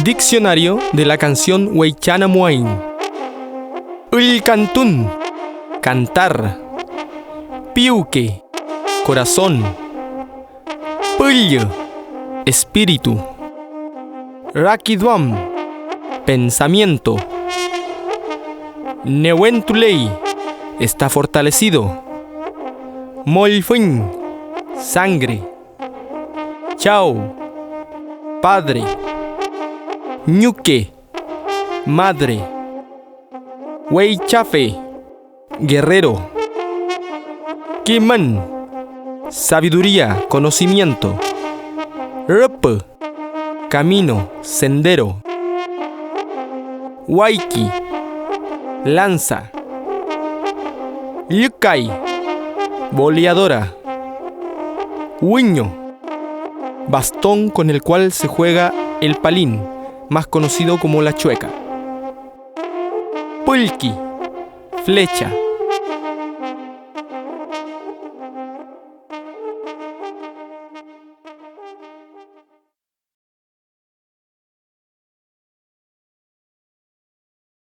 Diccionario de la canción Weichana Muain. El cantún, cantar. Piuque, corazón. Pullo, espíritu. Rakiduam, pensamiento. Neuentulei, está fortalecido. Molfin, sangre. Chao, padre. Ñuque, madre. Weichafe, guerrero. Kiman, sabiduría, conocimiento. Rup, camino, sendero. Waiki, lanza. Yukai, boleadora. Huiño, bastón con el cual se juega el palín, más conocido como la chueca. Pulki, flecha.